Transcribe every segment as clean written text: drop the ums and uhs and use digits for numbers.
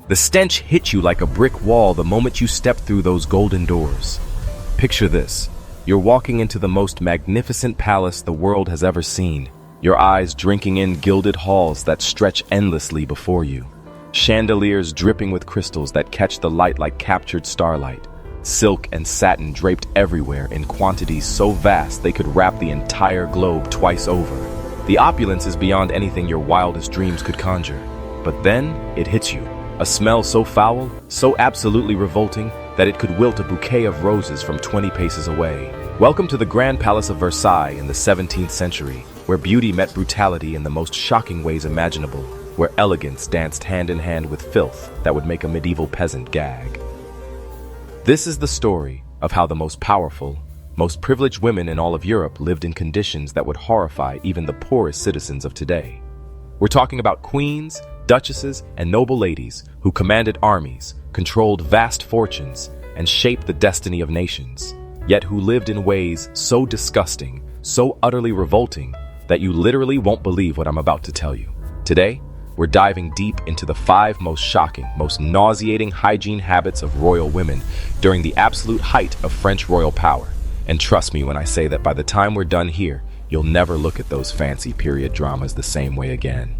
The stench hit you like a brick wall the moment you stepped through those golden doors. Picture this. You're walking into the most magnificent palace the world has ever seen, your eyes drinking in gilded halls that stretch endlessly before you. Chandeliers dripping with crystals that catch the light like captured starlight. Silk and satin draped everywhere in quantities so vast they could wrap the entire globe twice over. The opulence is beyond anything your wildest dreams could conjure. But then it hits you. A smell so foul, so absolutely revolting, that it could wilt a bouquet of roses from 20 paces away. Welcome to the Grand Palace of Versailles in the 17th century, where beauty met brutality in the most shocking ways imaginable, where elegance danced hand in hand with filth that would make a medieval peasant gag. This is the story of how the most powerful, most privileged women in all of Europe lived in conditions that would horrify even the poorest citizens of today. We're talking about queens, duchesses, and noble ladies who commanded armies, controlled vast fortunes, and shaped the destiny of nations, yet who lived in ways so disgusting, so utterly revolting, that you literally won't believe what I'm about to tell you. Today, we're diving deep into the 5 most shocking, most nauseating hygiene habits of royal women during the absolute height of French royal power. And trust me when I say that by the time we're done here, you'll never look at those fancy period dramas the same way again.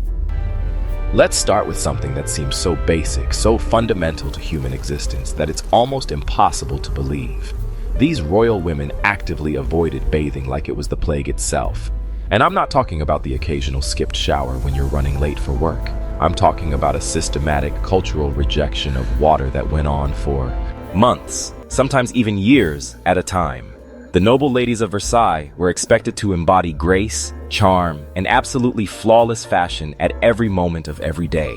Let's start with something that seems so basic, so fundamental to human existence that it's almost impossible to believe. These royal women actively avoided bathing like it was the plague itself. And I'm not talking about the occasional skipped shower when you're running late for work. I'm talking about a systematic cultural rejection of water that went on for months, sometimes even years at a time. The noble ladies of Versailles were expected to embody grace, charm, and absolutely flawless fashion at every moment of every day.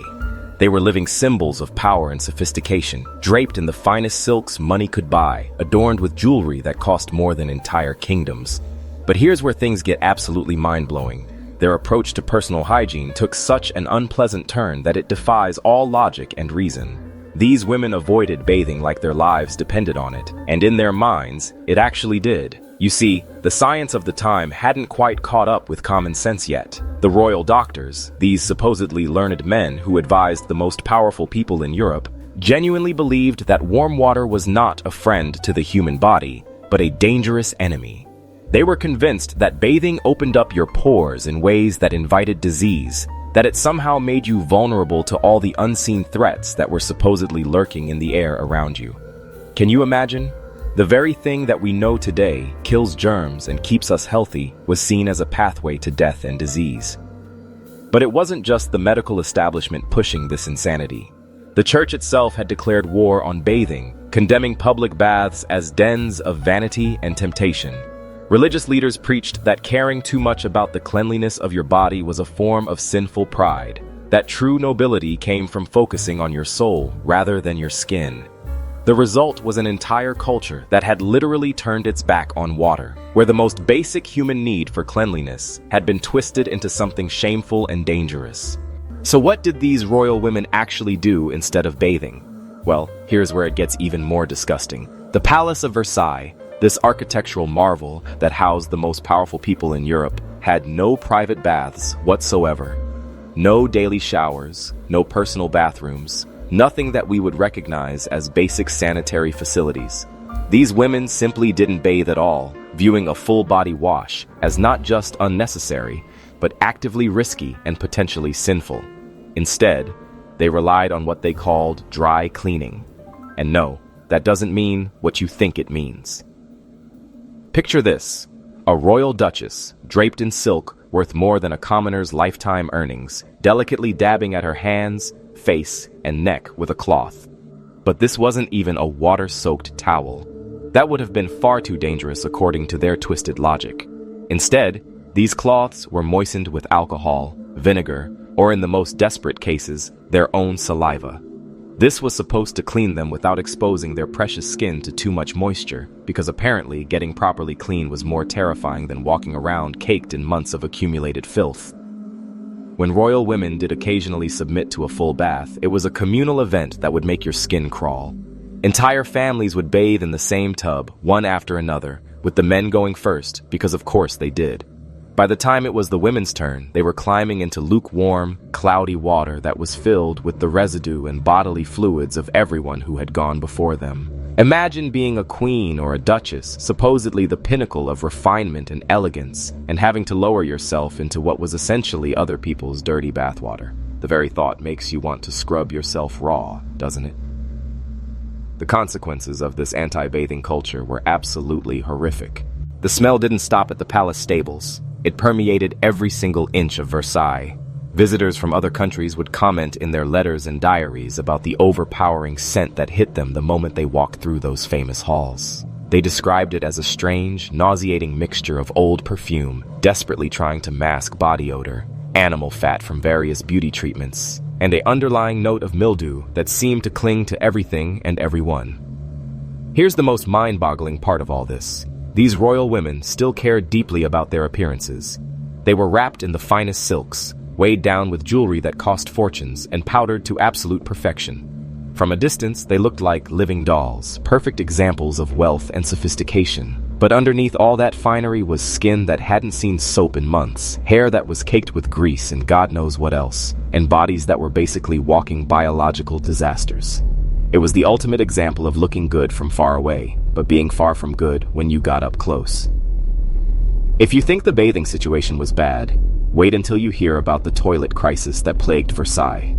They were living symbols of power and sophistication, draped in the finest silks money could buy, adorned with jewelry that cost more than entire kingdoms. But here's where things get absolutely mind-blowing. Their approach to personal hygiene took such an unpleasant turn that it defies all logic and reason. These women avoided bathing like their lives depended on it, and in their minds, it actually did. You see, the science of the time hadn't quite caught up with common sense yet. The royal doctors, these supposedly learned men who advised the most powerful people in Europe, genuinely believed that warm water was not a friend to the human body, but a dangerous enemy. They were convinced that bathing opened up your pores in ways that invited disease, that it somehow made you vulnerable to all the unseen threats that were supposedly lurking in the air around you. Can you imagine? The very thing that we know today kills germs and keeps us healthy was seen as a pathway to death and disease. But it wasn't just the medical establishment pushing this insanity. The church itself had declared war on bathing, condemning public baths as dens of vanity and temptation. Religious leaders preached that caring too much about the cleanliness of your body was a form of sinful pride, that true nobility came from focusing on your soul rather than your skin. The result was an entire culture that had literally turned its back on water, where the most basic human need for cleanliness had been twisted into something shameful and dangerous. So what did these royal women actually do instead of bathing? Well, here's where it gets even more disgusting. The Palace of Versailles, this architectural marvel that housed the most powerful people in Europe, had no private baths whatsoever. No daily showers, no personal bathrooms, nothing that we would recognize as basic sanitary facilities. These women simply didn't bathe at all, viewing a full-body wash as not just unnecessary, but actively risky and potentially sinful. Instead, they relied on what they called dry cleaning. And no, that doesn't mean what you think it means. Picture this: a royal duchess, draped in silk worth more than a commoner's lifetime earnings, delicately dabbing at her hands, face, and neck with a cloth. But this wasn't even a water-soaked towel. That would have been far too dangerous according to their twisted logic. Instead, these cloths were moistened with alcohol, vinegar, or in the most desperate cases, their own saliva. This was supposed to clean them without exposing their precious skin to too much moisture, because apparently getting properly clean was more terrifying than walking around caked in months of accumulated filth. When royal women did occasionally submit to a full bath, it was a communal event that would make your skin crawl. Entire families would bathe in the same tub, one after another, with the men going first, because of course they did. By the time it was the women's turn, they were climbing into lukewarm, cloudy water that was filled with the residue and bodily fluids of everyone who had gone before them. Imagine being a queen or a duchess, supposedly the pinnacle of refinement and elegance, and having to lower yourself into what was essentially other people's dirty bathwater. The very thought makes you want to scrub yourself raw, doesn't it? The consequences of this anti-bathing culture were absolutely horrific. The smell didn't stop at the palace stables. It permeated every single inch of Versailles. Visitors from other countries would comment in their letters and diaries about the overpowering scent that hit them the moment they walked through those famous halls. They described it as a strange, nauseating mixture of old perfume, desperately trying to mask body odor, animal fat from various beauty treatments, and an underlying note of mildew that seemed to cling to everything and everyone. Here's the most mind-boggling part of all this. These royal women still cared deeply about their appearances. They were wrapped in the finest silks, weighed down with jewelry that cost fortunes, and powdered to absolute perfection. From a distance, they looked like living dolls, perfect examples of wealth and sophistication. But underneath all that finery was skin that hadn't seen soap in months, hair that was caked with grease and God knows what else, and bodies that were basically walking biological disasters. It was the ultimate example of looking good from far away, but being far from good when you got up close. If you think the bathing situation was bad, wait until you hear about the toilet crisis that plagued Versailles.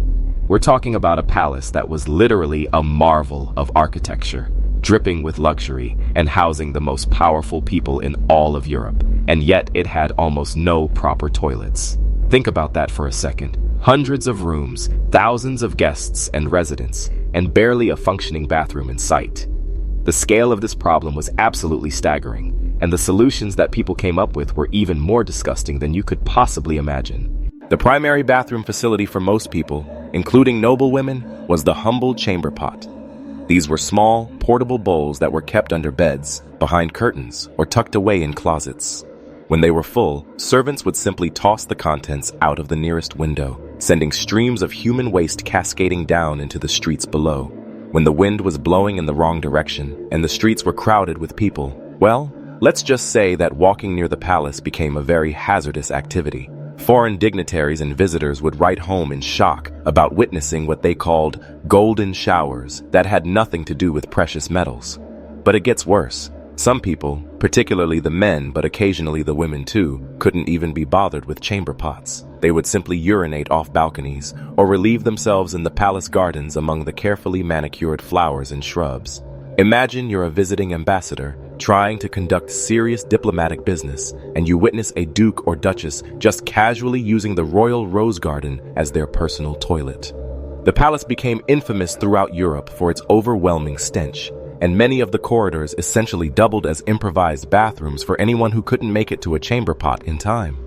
We're talking about a palace that was literally a marvel of architecture, dripping with luxury and housing the most powerful people in all of Europe, and yet it had almost no proper toilets. Think about that for a second. Hundreds of rooms, thousands of guests and residents, and barely a functioning bathroom in sight. The scale of this problem was absolutely staggering, and the solutions that people came up with were even more disgusting than you could possibly imagine. The primary bathroom facility for most people, including noble women, was the humble chamber pot. These were small, portable bowls that were kept under beds, behind curtains, or tucked away in closets. When they were full, servants would simply toss the contents out of the nearest window, sending streams of human waste cascading down into the streets below. When the wind was blowing in the wrong direction, and the streets were crowded with people, well, let's just say that walking near the palace became a very hazardous activity. Foreign dignitaries and visitors would write home in shock about witnessing what they called golden showers that had nothing to do with precious metals. But it gets worse. Some people, particularly the men but occasionally the women too, couldn't even be bothered with chamber pots. They would simply urinate off balconies or relieve themselves in the palace gardens among the carefully manicured flowers and shrubs. Imagine you're a visiting ambassador trying to conduct serious diplomatic business, and you witness a duke or duchess just casually using the royal rose garden as their personal toilet. The palace became infamous throughout Europe for its overwhelming stench, and many of the corridors essentially doubled as improvised bathrooms for anyone who couldn't make it to a chamber pot in time.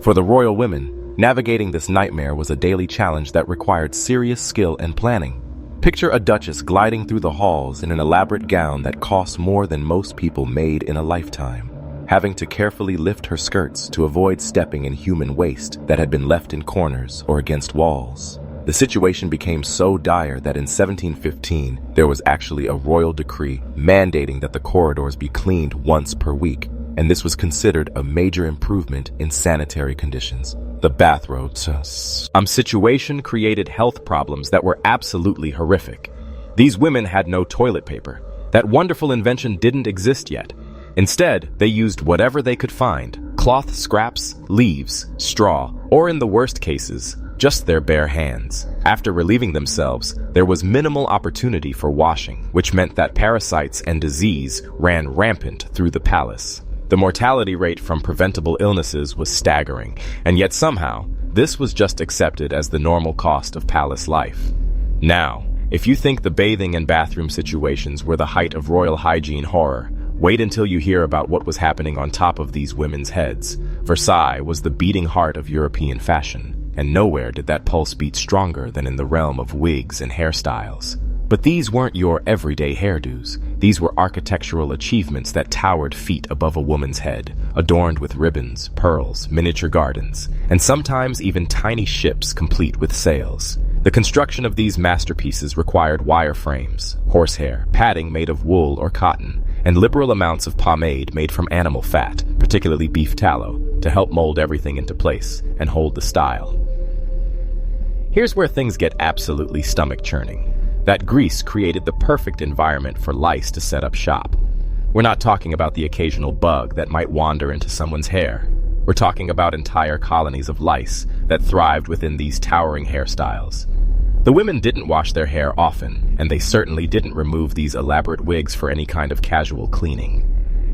For the royal women, navigating this nightmare was a daily challenge that required serious skill and planning. Picture a duchess gliding through the halls in an elaborate gown that cost more than most people made in a lifetime, having to carefully lift her skirts to avoid stepping in human waste that had been left in corners or against walls. The situation became so dire that in 1715, there was actually a royal decree mandating that the corridors be cleaned once per week, and this was considered a major improvement in sanitary conditions. The bathrobe situation created health problems that were absolutely horrific. These women had no toilet paper. That wonderful invention didn't exist yet. Instead, they used whatever they could find: cloth scraps, leaves, straw, or in the worst cases, just their bare hands. After relieving themselves, there was minimal opportunity for washing, which meant that parasites and disease ran rampant through the palace. The mortality rate from preventable illnesses was staggering, and yet somehow, this was just accepted as the normal cost of palace life. Now, if you think the bathing and bathroom situations were the height of royal hygiene horror, wait until you hear about what was happening on top of these women's heads. Versailles was the beating heart of European fashion, and nowhere did that pulse beat stronger than in the realm of wigs and hairstyles. But these weren't your everyday hairdos. These were architectural achievements that towered feet above a woman's head, adorned with ribbons, pearls, miniature gardens, and sometimes even tiny ships complete with sails. The construction of these masterpieces required wire frames, horsehair, padding made of wool or cotton, and liberal amounts of pomade made from animal fat, particularly beef tallow, to help mold everything into place and hold the style. Here's where things get absolutely stomach-churning. That grease created the perfect environment for lice to set up shop. We're not talking about the occasional bug that might wander into someone's hair. We're talking about entire colonies of lice that thrived within these towering hairstyles. The women didn't wash their hair often, and they certainly didn't remove these elaborate wigs for any kind of casual cleaning.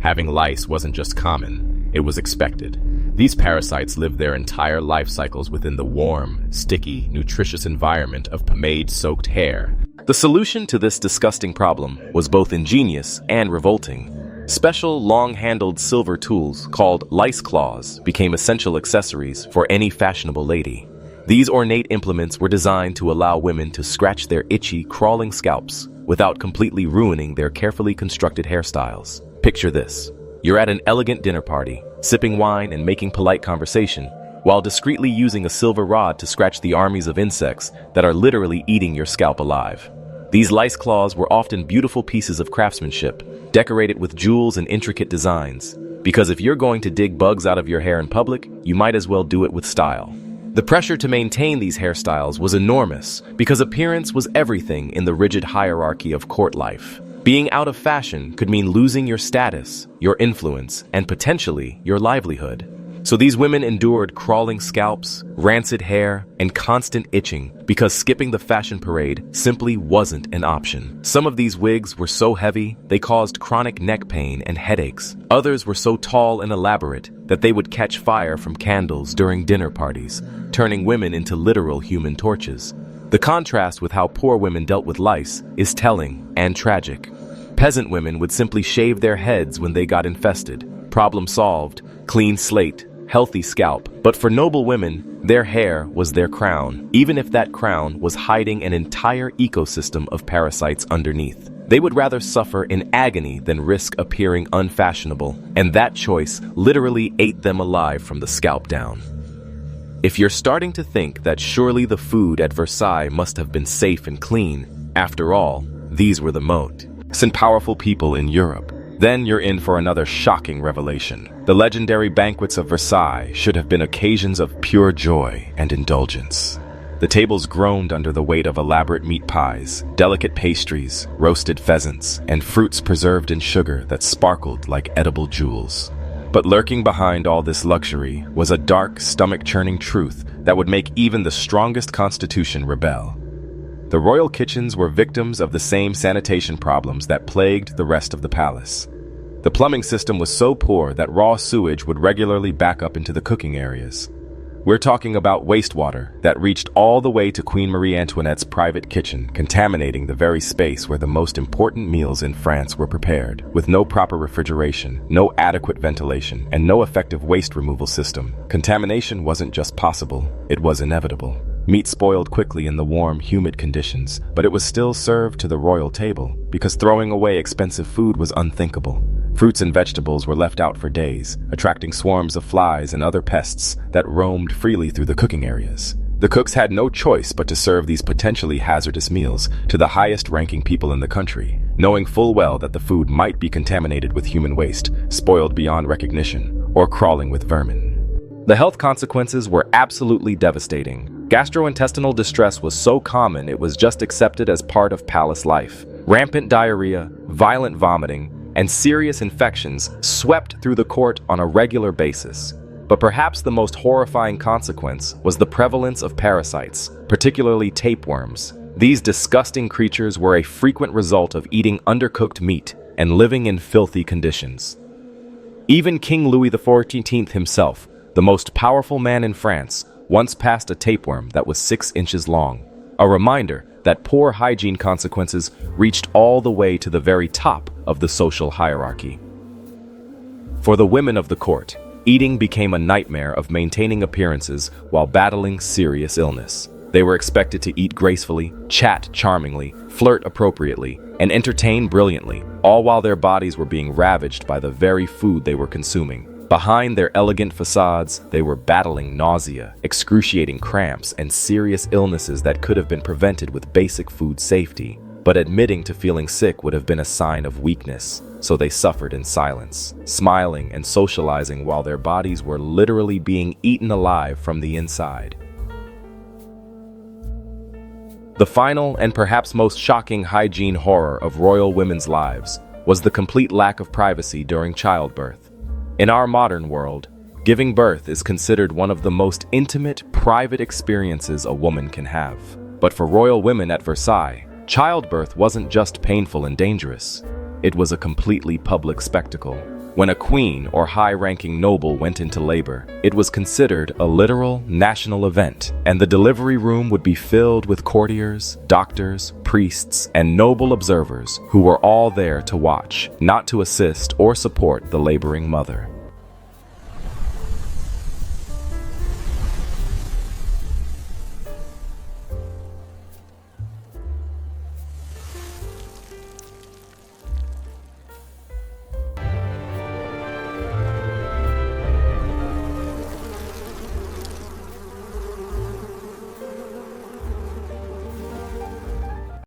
Having lice wasn't just common, it was expected. These parasites lived their entire life cycles within the warm, sticky, nutritious environment of pomade-soaked hair. The solution to this disgusting problem was both ingenious and revolting. Special, long-handled silver tools called lice claws became essential accessories for any fashionable lady. These ornate implements were designed to allow women to scratch their itchy, crawling scalps without completely ruining their carefully constructed hairstyles. Picture this. You're at an elegant dinner party, sipping wine and making polite conversation, while discreetly using a silver rod to scratch the armies of insects that are literally eating your scalp alive. These lice claws were often beautiful pieces of craftsmanship, decorated with jewels and intricate designs. Because if you're going to dig bugs out of your hair in public, you might as well do it with style. The pressure to maintain these hairstyles was enormous because appearance was everything in the rigid hierarchy of court life. Being out of fashion could mean losing your status, your influence, and potentially your livelihood. So these women endured crawling scalps, rancid hair, and constant itching because skipping the fashion parade simply wasn't an option. Some of these wigs were so heavy they caused chronic neck pain and headaches. Others were so tall and elaborate that they would catch fire from candles during dinner parties, turning women into literal human torches. The contrast with how poor women dealt with lice is telling and tragic. Peasant women would simply shave their heads when they got infested. Problem solved, clean slate, healthy scalp. But for noble women, their hair was their crown, even if that crown was hiding an entire ecosystem of parasites underneath. They would rather suffer in agony than risk appearing unfashionable, and that choice literally ate them alive from the scalp down. If you're starting to think that surely the food at Versailles must have been safe and clean, after all, these were the most powerful people in Europe, then you're in for another shocking revelation. The legendary banquets of Versailles should have been occasions of pure joy and indulgence. The tables groaned under the weight of elaborate meat pies, delicate pastries, roasted pheasants, and fruits preserved in sugar that sparkled like edible jewels. But lurking behind all this luxury was a dark, stomach-churning truth that would make even the strongest constitution rebel. The royal kitchens were victims of the same sanitation problems that plagued the rest of the palace. The plumbing system was so poor that raw sewage would regularly back up into the cooking areas. We're talking about wastewater that reached all the way to Queen Marie Antoinette's private kitchen, contaminating the very space where the most important meals in France were prepared. With no proper refrigeration, no adequate ventilation, and no effective waste removal system, contamination wasn't just possible, it was inevitable. Meat spoiled quickly in the warm, humid conditions, but it was still served to the royal table because throwing away expensive food was unthinkable. Fruits and vegetables were left out for days, attracting swarms of flies and other pests that roamed freely through the cooking areas. The cooks had no choice but to serve these potentially hazardous meals to the highest-ranking people in the country, knowing full well that the food might be contaminated with human waste, spoiled beyond recognition, or crawling with vermin. The health consequences were absolutely devastating. Gastrointestinal distress was so common it was just accepted as part of palace life. Rampant diarrhea, violent vomiting, and serious infections swept through the court on a regular basis. But perhaps the most horrifying consequence was the prevalence of parasites, particularly tapeworms. These disgusting creatures were a frequent result of eating undercooked meat and living in filthy conditions. Even King Louis XIV himself, the most powerful man in France, once passed a tapeworm that was 6 inches long. A reminder that poor hygiene consequences reached all the way to the very top of the social hierarchy. For the women of the court, eating became a nightmare of maintaining appearances while battling serious illness. They were expected to eat gracefully, chat charmingly, flirt appropriately, and entertain brilliantly, all while their bodies were being ravaged by the very food they were consuming. Behind their elegant facades, they were battling nausea, excruciating cramps, and serious illnesses that could have been prevented with basic food safety. But admitting to feeling sick would have been a sign of weakness. so they suffered in silence, smiling and socializing while their bodies were literally being eaten alive from the inside. The final and perhaps most shocking hygiene horror of royal women's lives was the complete lack of privacy during childbirth. In our modern world, giving birth is considered one of the most intimate, private experiences a woman can have. But for royal women at Versailles, childbirth wasn't just painful and dangerous. It was a completely public spectacle. When a queen or high-ranking noble went into labor, it was considered a literal national event, and the delivery room would be filled with courtiers, doctors, priests, and noble observers who were all there to watch, not to assist or support the laboring mother.